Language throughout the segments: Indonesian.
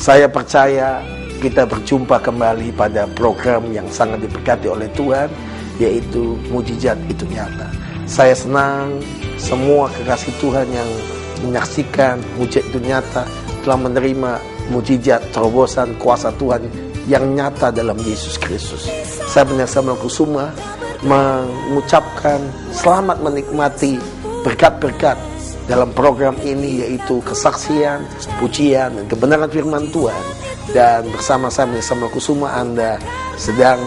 Saya percaya kita berjumpa kembali pada program yang sangat diberkati oleh Tuhan, yaitu Mujizat Itu Nyata. Saya senang semua kekasih Tuhan yang menyaksikan Mujizat Itu Nyata telah menerima mujizat, terobosan, kuasa Tuhan yang nyata dalam Yesus Kristus. Saya Pendeta Samuel Kusuma mengucapkan selamat menikmati berkat-berkat dalam program ini, yaitu kesaksian, pujian, dan kebenaran firman Tuhan. Dan bersama saya Pendeta Samuel Kusuma, Anda sedang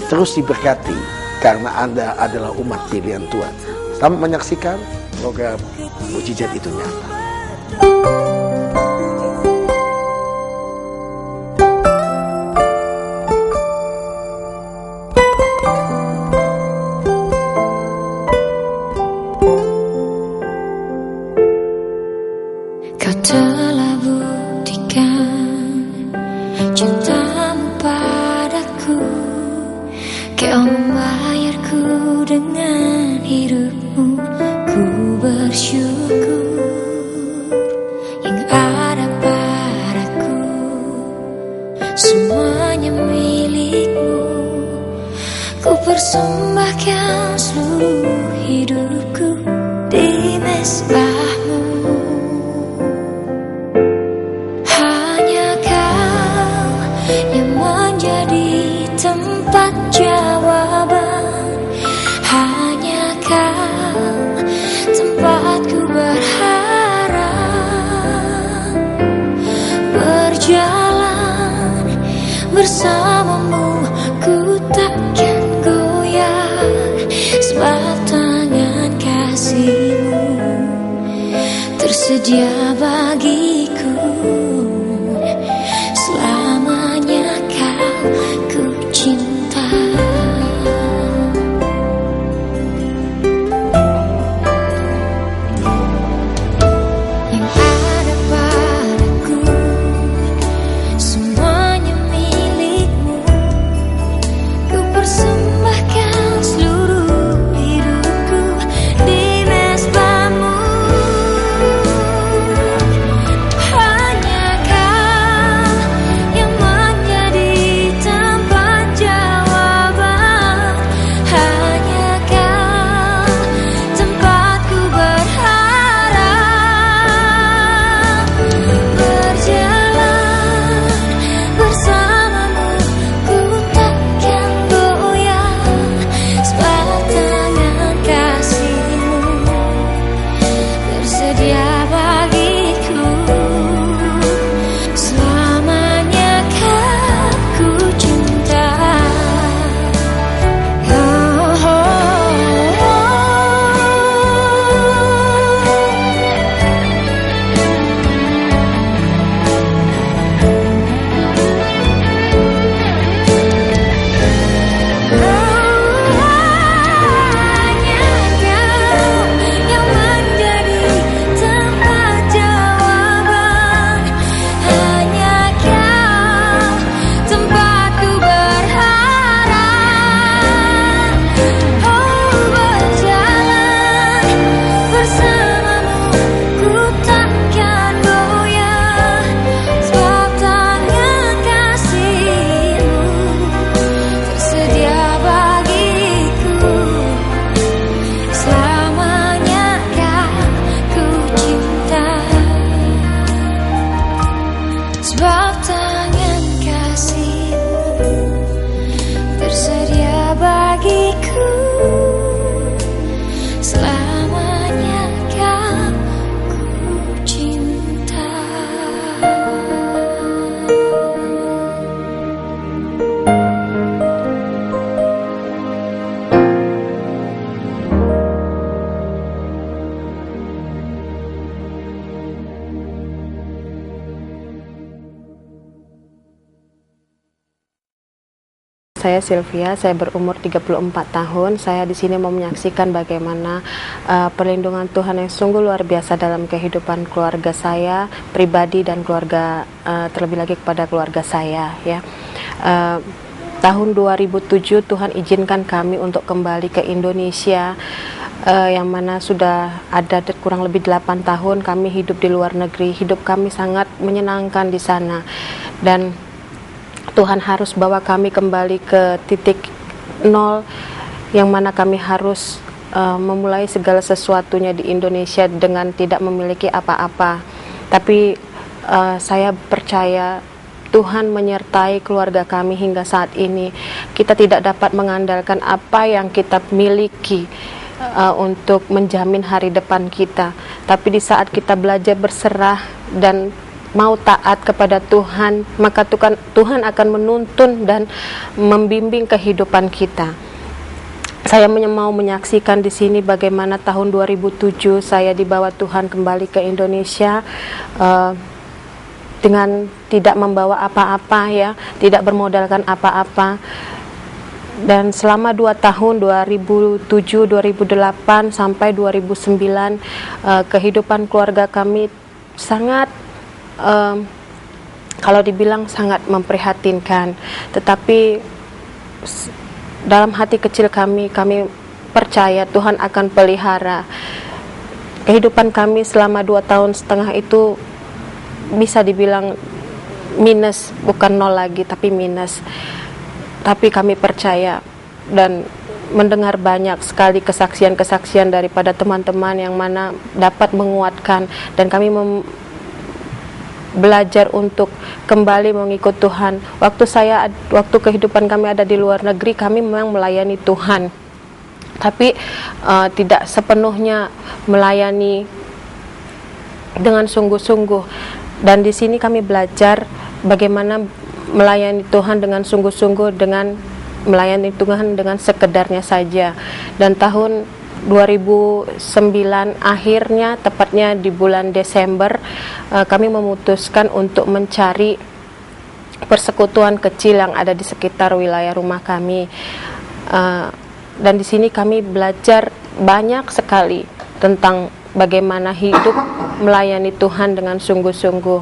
terus diberkati karena Anda adalah umat pilihan Tuhan. Selamat menyaksikan program Mujizat Itu Nyata. Kau telah buktikan cintamu padaku, kau membayarku dengan hidupmu. Ku bersyukur yang ada padaku, semuanya milikmu. Ku persembahkan seluruh hidupku di mezbahmu. Tempat jawaban, hanya Kau tempatku berharap. Berjalan bersamamu, ku takkan goyah, sebab tangan kasih-Mu tersedia bagiku. Selamanya Kau cinta. Yang ada padaku, semuanya milik-Mu. Ku persembahkan seluruh hidupku di mezbah-Mu. Hanya Kau yang menjadi tempat jawaban, hanya Kau tempatku berharap. Berjalan bersamamu, ku takkan goyah, sebab tangan kasih-Mu tersedia bagiku. Selamanya Kau ku cinta. Hanya Kau yang menjadi tempat jawaban, hanya Kau tempatku berharap. Oh, berjalan bersamamu, ku takkan goyah, sebab tangan kasih-Mu tersedia bagiku. Selamanya Kau ku cinta, sebab tangan kasih-Mu tersedia bagiku. Selamanya Kau ku cinta. Saya Sylvia, saya berumur 34 tahun. Saya di sini mau menyaksikan bagaimana perlindungan Tuhan yang sungguh luar biasa dalam kehidupan keluarga saya, pribadi dan keluarga, terlebih lagi kepada keluarga saya, ya. Tahun 2007 Tuhan izinkan kami untuk kembali ke Indonesia, yang mana sudah ada kurang lebih 8 tahun kami hidup di luar negeri. Hidup kami sangat menyenangkan di sana. dan Tuhan harus bawa kami kembali ke titik nol, yang mana kami harus memulai segala sesuatunya di Indonesia dengan tidak memiliki apa-apa. Tapi saya percaya Tuhan menyertai keluarga kami hingga saat ini. Kita tidak dapat mengandalkan apa yang kita miliki untuk menjamin hari depan kita. Tapi di saat kita belajar berserah dan mau taat kepada Tuhan, maka Tuhan akan menuntun dan membimbing kehidupan kita. Saya mau menyaksikan di sini bagaimana tahun 2007 saya dibawa Tuhan kembali ke Indonesia dengan tidak membawa apa-apa, ya, tidak bermodalkan apa-apa. Dan selama 2 tahun 2007, 2008 sampai 2009 kehidupan keluarga kami sangat kalau dibilang sangat memprihatinkan, tetapi dalam hati kecil kami percaya Tuhan akan pelihara. Kehidupan kami selama 2 tahun setengah itu bisa dibilang minus, bukan nol lagi, tapi minus. Tapi kami percaya dan mendengar banyak sekali kesaksian-kesaksian daripada teman-teman yang mana dapat menguatkan, dan kami belajar untuk kembali mengikut Tuhan. Waktu kehidupan kami ada di luar negeri, kami memang melayani Tuhan, tapi tidak sepenuhnya melayani dengan sungguh-sungguh. Dan di sini kami belajar bagaimana melayani Tuhan dengan sungguh-sungguh, dengan melayani Tuhan dengan sekedarnya saja. Dan tahun 2009 akhirnya, tepatnya di bulan Desember, kami memutuskan untuk mencari persekutuan kecil yang ada di sekitar wilayah rumah kami. Dan di sini kami belajar banyak sekali tentang bagaimana hidup melayani Tuhan dengan sungguh-sungguh.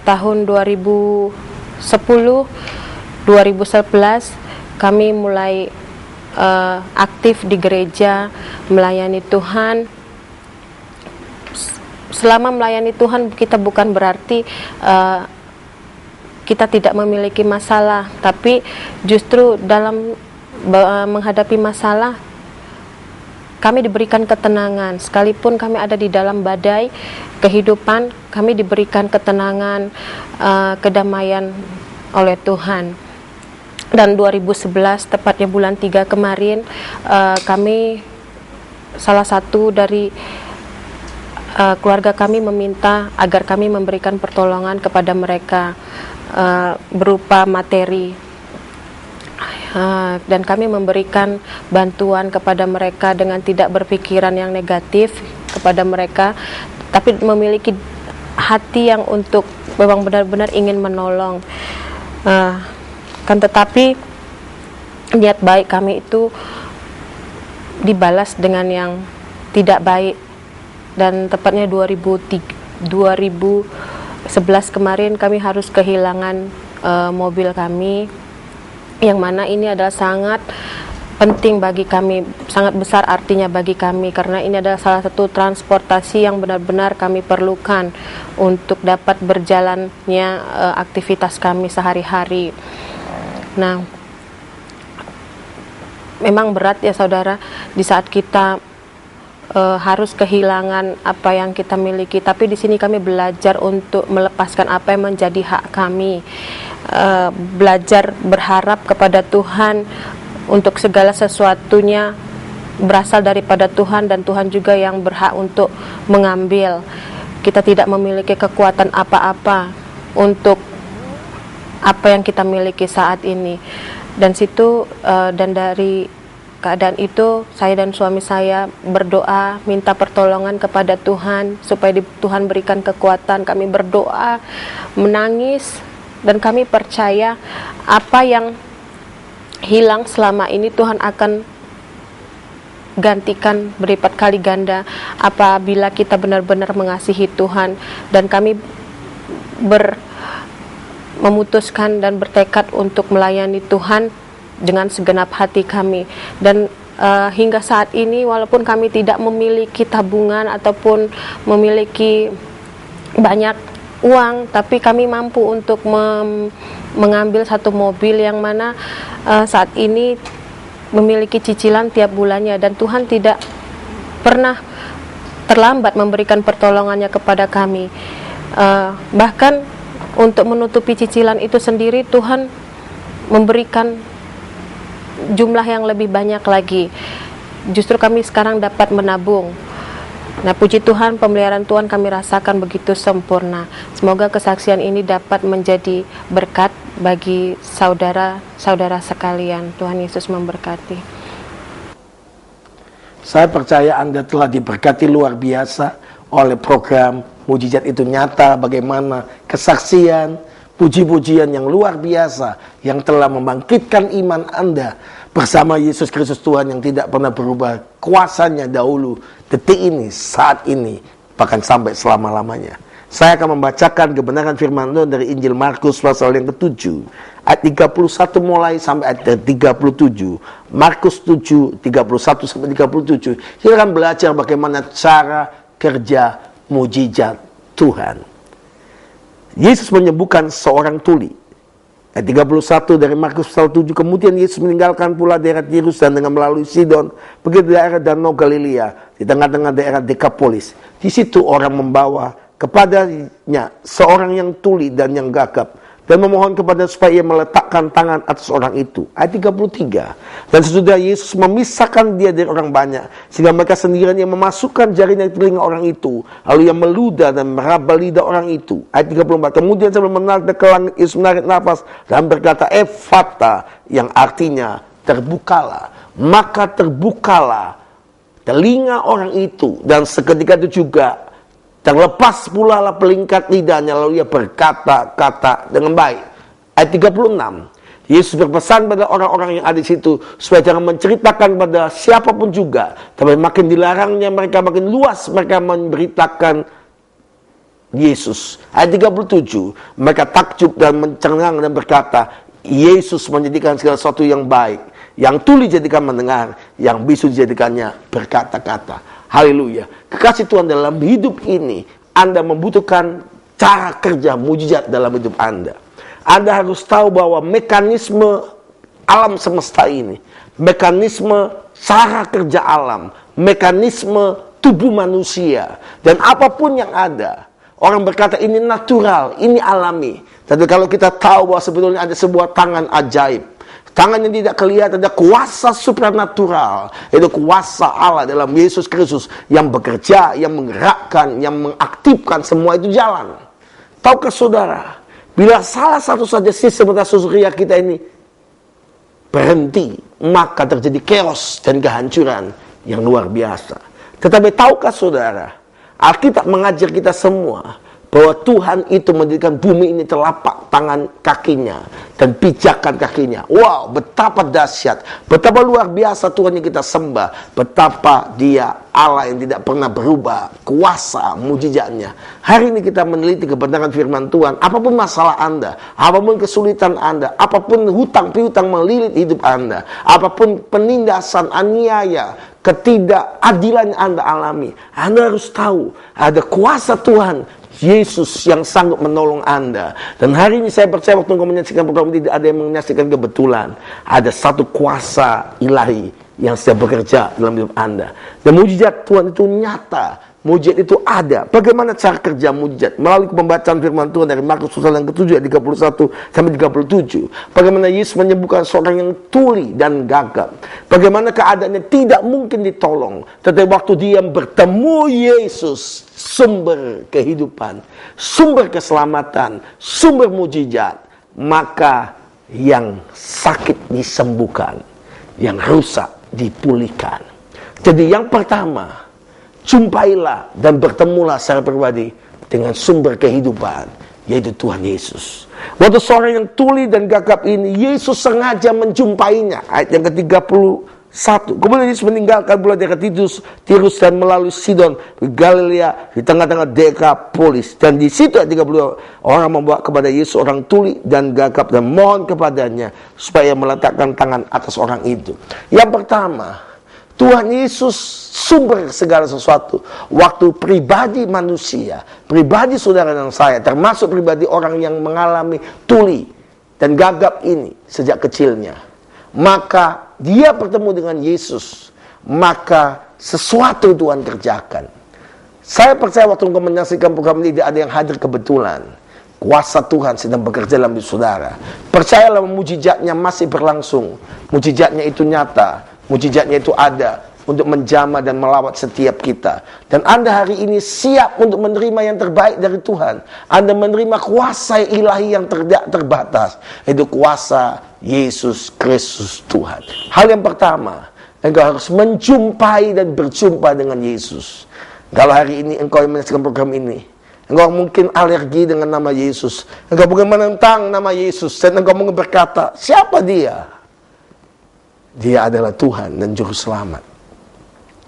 Tahun 2010, 2011 kami mulai aktif di gereja melayani Tuhan. Selama melayani Tuhan, kita bukan berarti kita tidak memiliki masalah, tapi justru dalam menghadapi masalah kami diberikan ketenangan. Sekalipun kami ada di dalam badai kehidupan, kami diberikan ketenangan, kedamaian oleh Tuhan. Dan 2011, tepatnya bulan 3 kemarin, kami, salah satu dari keluarga kami meminta agar kami memberikan pertolongan kepada mereka berupa materi, dan kami memberikan bantuan kepada mereka dengan tidak berpikiran yang negatif kepada mereka, tapi memiliki hati yang untuk memang benar-benar ingin menolong. Kan tetapi niat baik kami itu dibalas dengan yang tidak baik. Dan tepatnya 2011 kemarin kami harus kehilangan mobil kami, yang mana ini adalah sangat penting bagi kami, sangat besar artinya bagi kami, karena ini adalah salah satu transportasi yang benar-benar kami perlukan untuk dapat berjalannya aktivitas kami sehari-hari. Nah, memang berat ya saudara, di saat kita harus kehilangan apa yang kita miliki, tapi di sini kami belajar untuk melepaskan apa yang menjadi hak kami, belajar berharap kepada Tuhan untuk segala sesuatunya berasal daripada Tuhan, dan Tuhan juga yang berhak untuk mengambil. Kita tidak memiliki kekuatan apa-apa untuk apa yang kita miliki saat ini. Dan dari keadaan itu, saya dan suami saya berdoa, minta pertolongan kepada Tuhan supaya Tuhan berikan kekuatan. Kami berdoa, menangis, dan kami percaya apa yang hilang selama ini Tuhan akan gantikan berlipat kali ganda apabila kita benar-benar mengasihi Tuhan. Dan kami memutuskan dan bertekad untuk melayani Tuhan dengan segenap hati kami. Dan hingga saat ini, walaupun kami tidak memiliki tabungan ataupun memiliki banyak uang, tapi kami mampu untuk mengambil satu mobil yang mana saat ini memiliki cicilan tiap bulannya, dan Tuhan tidak pernah terlambat memberikan pertolongannya kepada kami. Bahkan untuk menutupi cicilan itu sendiri, Tuhan memberikan jumlah yang lebih banyak lagi. Justru kami sekarang dapat menabung. Nah, puji Tuhan, pemeliharaan Tuhan kami rasakan begitu sempurna. Semoga kesaksian ini dapat menjadi berkat bagi saudara-saudara sekalian. Tuhan Yesus memberkati. Saya percaya Anda telah diberkati luar biasa oleh program Mujizat Itu Nyata. Bagaimana kesaksian, puji-pujian yang luar biasa yang telah membangkitkan iman Anda bersama Yesus Kristus Tuhan yang tidak pernah berubah. Kuasanya dahulu, detik ini, saat ini, bahkan sampai selama-lamanya. Saya akan membacakan kebenaran firman Tuhan dari Injil Markus pasal yang ke-7 ayat 31 mulai sampai ayat 37. Markus 7 31 sampai 37. Kita akan belajar bagaimana cara kerja mujizat Tuhan. Yesus menyembuhkan seorang tuli. Ayat 31 dari Markus pasal 7. Kemudian Yesus meninggalkan pula daerah Tirus dan dengan melalui Sidon pergi ke daerah Danau Galilea di tengah-tengah daerah Dekapolis. Di situ orang membawa kepadanya seorang yang tuli dan yang gagap dan memohon kepada supaya ia meletakkan tangan atas orang itu. Ayat 33. Dan sesudah Yesus memisahkan dia dari orang banyak, sehingga mereka sendirian yang memasukkan jarinya di telinga orang itu, lalu ia meludah dan meraba lidah orang itu. Ayat 34. Kemudian sambil menarik ke langit, Yesus menarik nafas dan berkata, Ephata, yang artinya terbukalah. Maka terbukalah telinga orang itu, dan seketika itu juga terlepas pula lah pelingkat lidahnya, lalu ia berkata-kata dengan baik. Ayat 36. Yesus berpesan pada orang-orang yang ada di situ supaya jangan menceritakan pada siapapun juga, tapi makin dilarangnya mereka, makin luas mereka memberitakan Yesus. Ayat 37. Mereka takjub dan mencengang dan berkata, Yesus menjadikan segala sesuatu yang baik, yang tuli jadikan mendengar, yang bisu dijadikannya berkata-kata. Haleluya. Kekasih Tuhan, dalam hidup ini Anda membutuhkan cara kerja mujizat dalam hidup Anda. Anda harus tahu bahwa mekanisme alam semesta ini, mekanisme cara kerja alam, mekanisme tubuh manusia, dan apapun yang ada, orang berkata ini natural, ini alami. Tapi kalau kita tahu bahwa sebetulnya ada sebuah tangan ajaib, tangan yang tidak kelihatan, ada kuasa supranatural, itu kuasa Allah dalam Yesus Kristus yang bekerja, yang menggerakkan, yang mengaktifkan semua itu jalan. Tahukah saudara, bila salah satu saja sistem surya kita ini berhenti, maka terjadi chaos dan kehancuran yang luar biasa. Tetapi tahukah saudara, Alkitab mengajar kita semua bahwa Tuhan itu menjadikan bumi ini telapak tangan kakinya dan pijakan kakinya. Wow, betapa dahsyat, betapa luar biasa Tuhan yang kita sembah, betapa Dia Allah yang tidak pernah berubah, kuasa mujizatnya. Hari ini kita meneliti kebenaran firman Tuhan. Apapun masalah Anda, apapun kesulitan Anda, apapun hutang piutang melilit hidup Anda, apapun penindasan, aniaya, ketidakadilan yang Anda alami, Anda harus tahu ada kuasa Tuhan Yesus yang sanggup menolong Anda. Dan hari ini saya percaya waktu engkau menyaksikan program ini, tidak ada yang menyaksikan kebetulan. Ada satu kuasa ilahi yang sedang bekerja dalam hidup Anda. Dan mujizat Tuhan itu nyata. Mujizat itu ada. Bagaimana cara kerja mujizat? Melalui pembacaan firman Tuhan dari Markus pasal yang ke-7 ayat 31 sampai 37. Bagaimana Yesus menyembuhkan seorang yang tuli dan gagap. Bagaimana keadaannya tidak mungkin ditolong. Tetapi waktu dia bertemu Yesus, sumber kehidupan, sumber keselamatan, sumber mujizat, maka yang sakit disembuhkan, yang rusak dipulihkan. Jadi yang pertama, jumpailah dan bertemulah secara pribadi dengan sumber kehidupan, yaitu Tuhan Yesus. Waktu seorang yang tuli dan gagap ini, Yesus sengaja menjumpainya. Ayat yang ke-31. Kemudian Yesus meninggalkan pula daerah Tirus dan melalui Sidon, Galilea, di tengah-tengah Dekapolis. Dan di situ ayat 32, orang membawa kepada Yesus orang tuli dan gagap dan mohon kepadanya supaya meletakkan tangan atas orang itu. Yang pertama, Tuhan Yesus sumber segala sesuatu. Waktu pribadi manusia, pribadi saudara dan saya, termasuk pribadi orang yang mengalami tuli dan gagap ini sejak kecilnya, maka dia bertemu dengan Yesus, maka sesuatu Tuhan kerjakan. Saya percaya waktu engkau menyaksikan program ini, tidak ada yang hadir kebetulan. Kuasa Tuhan sedang bekerja dalam hidup saudara. Percayalah, mujizatnya masih berlangsung. Mujizatnya itu nyata. Mujizatnya itu ada untuk menjamah dan melawat setiap kita. Dan Anda hari ini siap untuk menerima yang terbaik dari Tuhan. Anda menerima kuasa ilahi yang tidak terbatas. Itu kuasa Yesus Kristus Tuhan. Hal yang pertama, engkau harus menjumpai dan berjumpa dengan Yesus. Kalau hari ini engkau yang menyaksikan program ini, engkau mungkin alergi dengan nama Yesus. Engkau mungkin menentang nama Yesus. Dan engkau mungkin berkata, siapa dia? Dia adalah Tuhan dan Juru Selamat.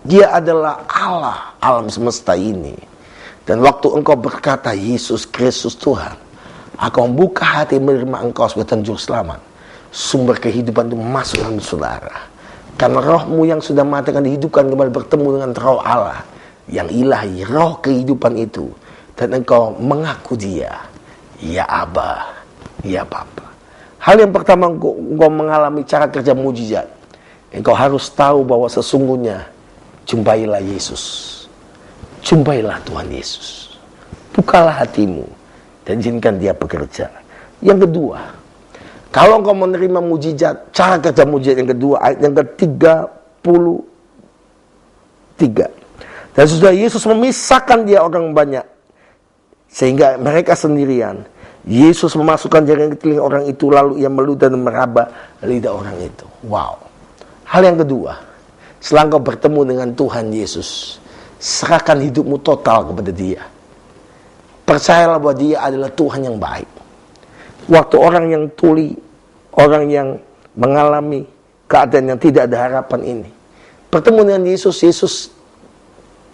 Dia adalah Allah alam semesta ini. Dan waktu engkau berkata Yesus Kristus Tuhan, aku membuka hati menerima engkau sebagai Tuhan Juru Selamat, sumber kehidupan itu masuk dalam saudara. Karena rohmu yang sudah mati akan dihidupkan kembali, bertemu dengan roh Allah yang ilahi, roh kehidupan itu. Dan engkau mengaku dia, ya Aba, ya Bapa. Hal yang pertama, engkau mengalami cara kerja mujizat. Engkau harus tahu bahwa sesungguhnya jumpailah Yesus. Jumpailah Tuhan Yesus. Bukalah hatimu dan izinkan dia bekerja. Yang kedua, kalau engkau menerima mujizat, cara kerja mujizat yang kedua, ayat yang ke-33. Dan sudah Yesus memisahkan dia orang banyak, sehingga mereka sendirian. Yesus memasukkan jaring ke telinga orang itu, lalu ia meludah dan meraba lidah orang itu. Wow. Hal yang kedua, setelah engkau bertemu dengan Tuhan Yesus, serahkan hidupmu total kepada dia. Percayalah bahwa dia adalah Tuhan yang baik. Waktu orang yang tuli, orang yang mengalami keadaan yang tidak ada harapan ini, bertemu dengan Yesus, Yesus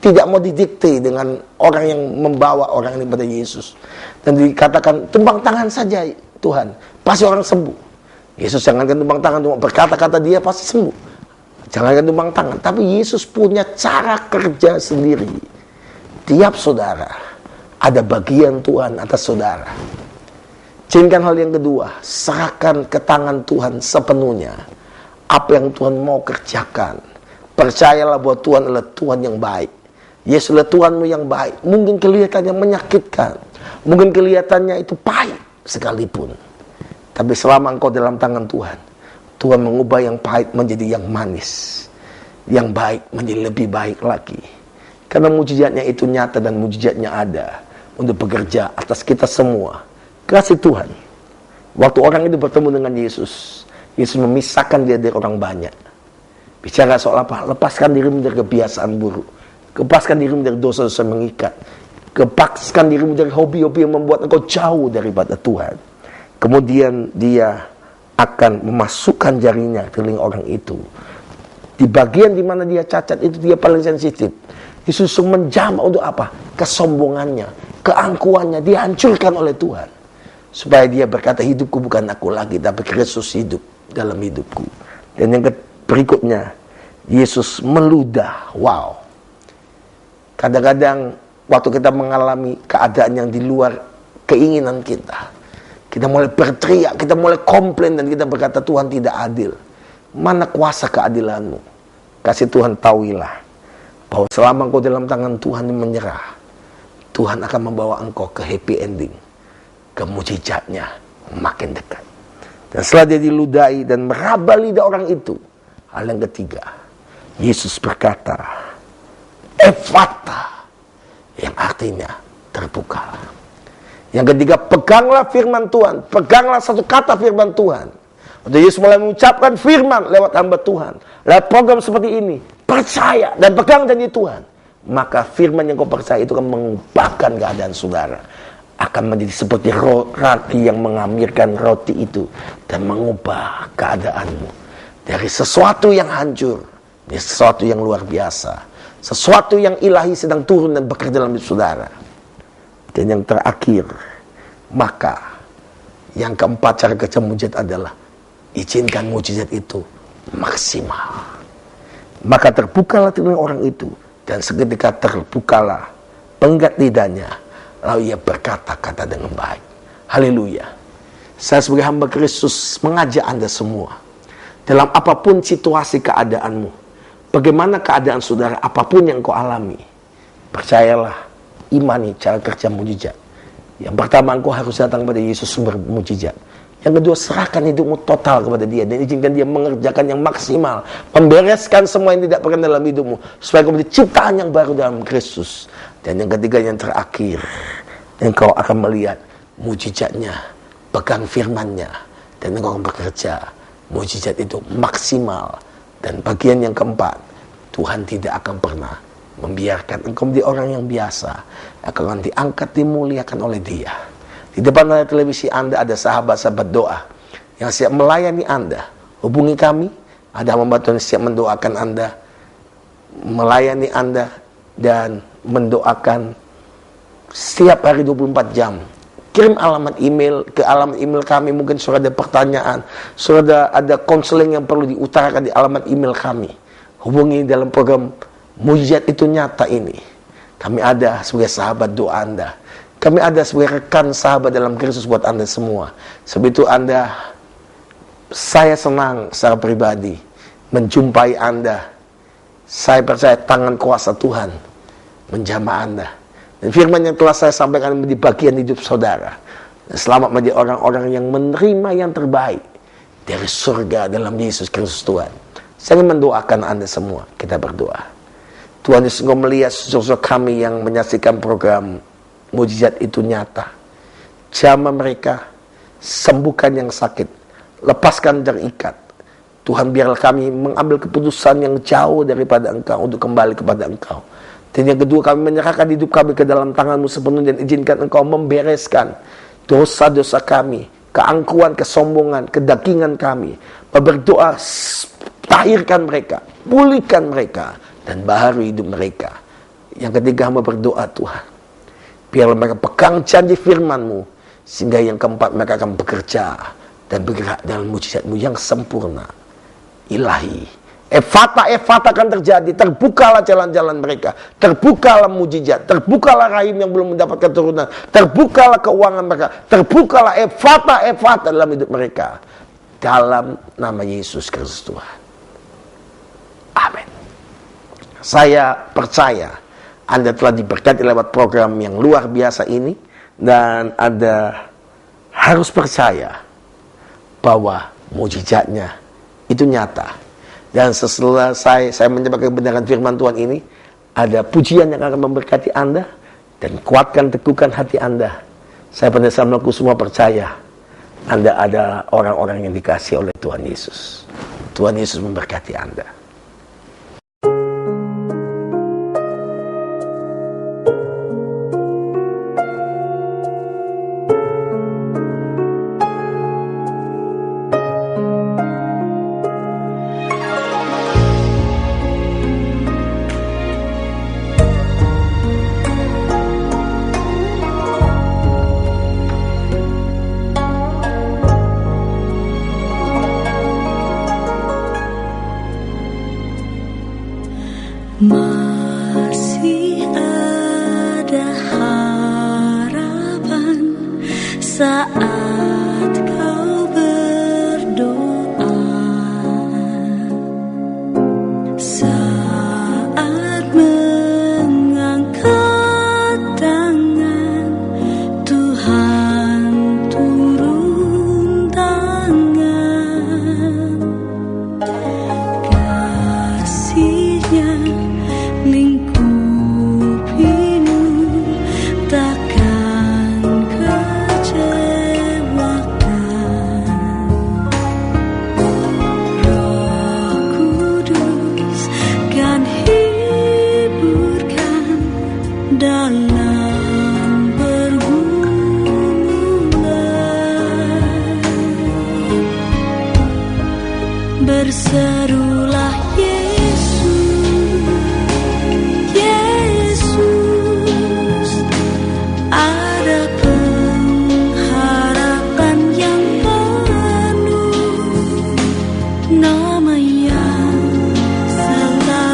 tidak mau didikte dengan orang yang membawa orang ini pada Yesus. Dan dikatakan, tumpang tangan saja Tuhan, pasti orang sembuh. Yesus jangankan tumpang tangan, cuma berkata-kata dia pasti sembuh. Jangankan tumpang tangan, tapi Yesus punya cara kerja sendiri. Tiap saudara ada bagian Tuhan atas saudara. Izinkan hal yang kedua, serahkan ke tangan Tuhan sepenuhnya. Apa yang Tuhan mau kerjakan, percayalah bahwa Tuhan adalah Tuhan yang baik. Yesus adalah Tuhanmu yang baik. Mungkin kelihatannya menyakitkan, mungkin kelihatannya itu pahit sekalipun, tapi selama engkau dalam tangan Tuhan, Tuhan mengubah yang pahit menjadi yang manis, yang baik menjadi lebih baik lagi. Karena mujizatnya itu nyata dan mujizatnya ada untuk bekerja atas kita semua. Kasih Tuhan. Waktu orang itu bertemu dengan Yesus, Yesus memisahkan dia dari orang banyak. Bicara soal apa? Lepaskan dirimu dari kebiasaan buruk. Lepaskan dirimu dari dosa-dosa mengikat. Lepaskan dirimu dari hobi-hobi yang membuat engkau jauh daripada Tuhan. Kemudian dia akan memasukkan jaringnya ke telinga orang itu. Di bagian di mana dia cacat itu dia paling sensitif. Yesus menjamah untuk apa? Kesombongannya, keangkuhannya dihancurkan oleh Tuhan. Supaya dia berkata, hidupku bukan aku lagi, tapi Kristus hidup dalam hidupku. Dan yang berikutnya, Yesus meludah. Wow. Kadang-kadang waktu kita mengalami keadaan yang di luar keinginan kita, kita mulai berteriak, kita mulai komplain, dan kita berkata Tuhan tidak adil. Mana kuasa keadilanmu? Kasih Tuhan tahuilah bahwa selama engkau dalam tangan Tuhan yang menyerah, Tuhan akan membawa engkau ke happy ending, ke mujizatnya makin dekat. Dan setelah dia diludahi dan meraba lidah orang itu, hal yang ketiga, Yesus berkata, Ephata, yang artinya terbuka. Yang ketiga, peganglah firman Tuhan. Peganglah satu kata firman Tuhan. Waktu Yesus mulai mengucapkan firman lewat hamba Tuhan, lewat program seperti ini, percaya dan pegang janji Tuhan, maka firman yang kau percaya itu akan mengubahkan keadaan saudara. Akan menjadi seperti roti yang mengamirkan roti itu dan mengubah keadaanmu dari sesuatu yang hancur menjadi sesuatu yang luar biasa, sesuatu yang ilahi sedang turun dan bekerja dalam hidup saudara. Dan yang terakhir, maka yang keempat cara kerja mujizat adalah izinkan mujizat itu maksimal. Maka terbukalah telinga orang itu, dan seketika terbukalah penggat lidahnya, lalu ia berkata-kata dengan baik. Haleluya. Saya sebagai hamba Kristus mengajak Anda semua, dalam apapun situasi keadaanmu, bagaimana keadaan saudara, apapun yang kau alami, percayalah, imani cara kerja mujizat. Yang pertama, engkau harus datang kepada Yesus sumber mujizat. Yang kedua, serahkan hidupmu total kepada Dia dan izinkan Dia mengerjakan yang maksimal, membereskan semua yang tidak pernah dalam hidupmu, supaya kau menjadi ciptaan yang baru dalam Kristus. Dan yang ketiga, yang terakhir, engkau akan melihat mujizatnya, pegang firman-Nya, dan engkau akan bekerja. Mujizat itu maksimal. Dan bagian yang keempat, Tuhan tidak akan pernah membiarkan engkau menjadi orang yang biasa, akan diangkat, dimuliakan oleh Dia. Di depan layar televisi Anda ada sahabat-sahabat doa yang siap melayani Anda. Hubungi kami, ada hamba Tuhan siap mendoakan Anda, melayani Anda, dan mendoakan setiap hari 24 jam. Kirim alamat email ke alamat email kami. Mungkin sudah ada pertanyaan, sudah ada konseling yang perlu diutarakan di alamat email kami. Hubungi dalam program Mujizat Itu Nyata ini. Kami ada sebagai sahabat doa Anda. Kami ada sebagai rekan sahabat dalam Kristus buat Anda semua. Sebab itu saya senang secara pribadi menjumpai Anda. Saya percaya tangan kuasa Tuhan menjamah Anda. Dan firman yang telah saya sampaikan menjadi bagian hidup saudara. Dan selamat menjadi orang-orang yang menerima yang terbaik dari surga dalam Yesus Kristus Tuhan. Saya ingin mendoakan Anda semua. Kita berdoa. Tuhan Yesus, Engkau melihat saudara kami yang menyaksikan program Mujizat Itu Nyata. Jamah mereka, sembuhkan yang sakit, lepaskan terikat. Tuhan, biarlah kami mengambil keputusan yang jauh daripada Engkau untuk kembali kepada Engkau. Dan yang kedua, kami menyerahkan hidup kami ke dalam tangan-Mu sepenuhnya dan izinkan Engkau membereskan dosa-dosa kami, keangkuhan, kesombongan, kedagingan kami. Berdoa, tahirkan mereka, pulihkan mereka, dan baharui hidup mereka. Yang ketiga, hamba berdoa, Tuhan, biarlah mereka pegang janji firman-Mu, sehingga yang keempat, mereka akan bekerja dan bergerak dalam mujizat-Mu yang sempurna. Ilahi, Efata akan terjadi. Terbukalah jalan-jalan mereka, terbukalah mujizat, terbukalah rahim yang belum mendapatkan keturunan, terbukalah keuangan mereka, terbukalah Efata dalam hidup mereka, dalam nama Yesus Kristus Tuhan. Amin. Saya percaya Anda telah diberkati lewat program yang luar biasa ini, dan Anda harus percaya bahwa mujizatnya itu nyata. Dan setelah saya menyampaikan kebenaran firman Tuhan ini, ada pujian yang akan memberkati Anda dan kuatkan, teguhkan hati Anda. Saya Pendeta Samuel Kusuma percaya Anda ada orang-orang yang dikasihi oleh Tuhan Yesus. Tuhan Yesus memberkati Anda. Masih ada harapan saat kau berdoa, saat mengangkat tangan, Tuhan turun tangan. Kasih-Nya lingkupimu, takkan kecewakan. Roh Kudus kan hiburkan dalam pergumulan. Berserulah Yesus, ada pengharapan yang penuh, nama yang selalu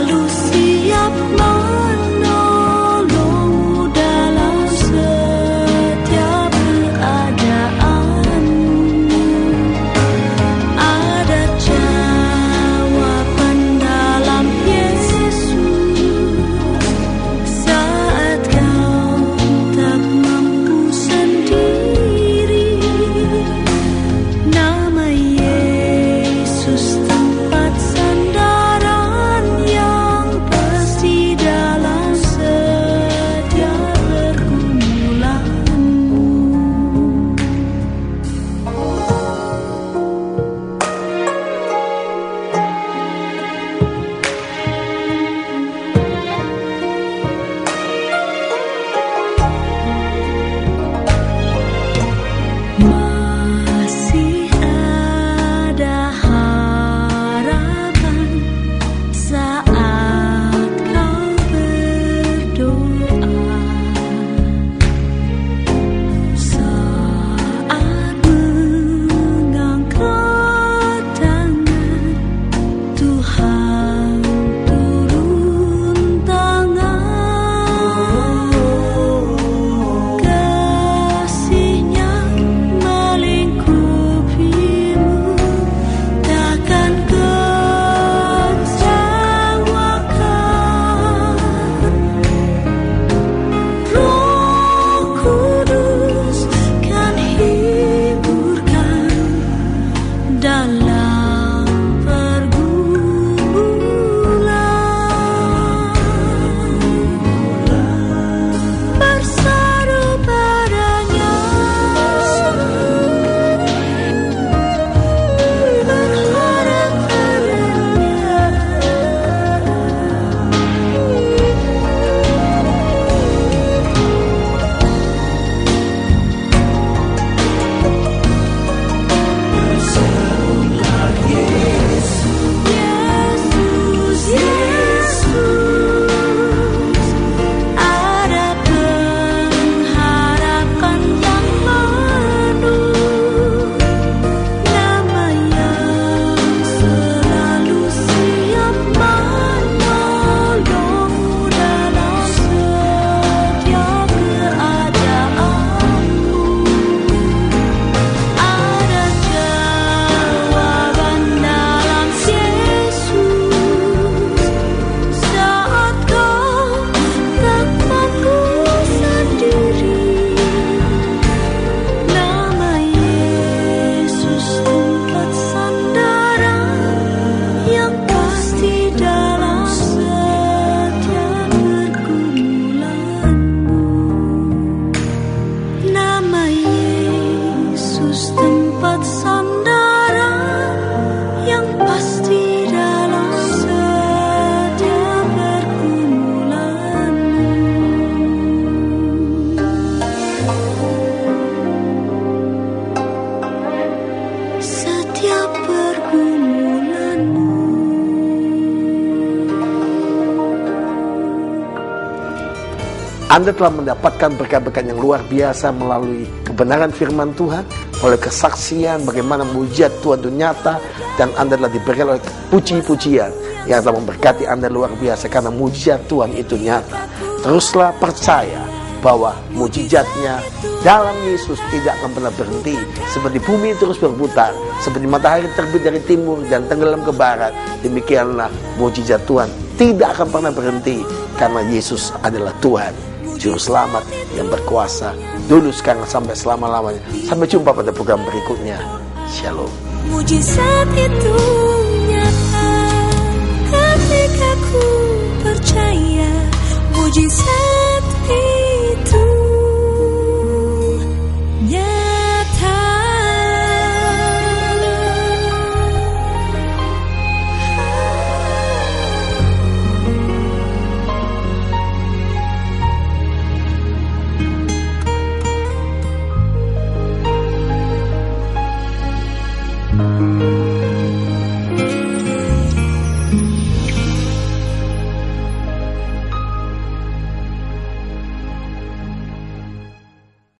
Anda telah mendapatkan berkat-berkat yang luar biasa melalui kebenaran firman Tuhan, oleh kesaksian bagaimana mujizat Tuhan itu nyata, dan Anda telah diberikan oleh puji-pujian yang telah memberkati Anda luar biasa karena mujizat Tuhan itu nyata. Teruslah percaya bahwa mujizatnya dalam Yesus tidak akan pernah berhenti. Seperti bumi terus berputar, seperti matahari terbit dari timur dan tenggelam ke barat, demikianlah mujizat Tuhan tidak akan pernah berhenti, karena Yesus adalah Tuhan, Juru Selamat yang berkuasa dulu, sekarang, sampai selama-lamanya. Sampai jumpa pada program berikutnya. Shalom. Mujizat itu nyata ketika ku percaya. Mujizat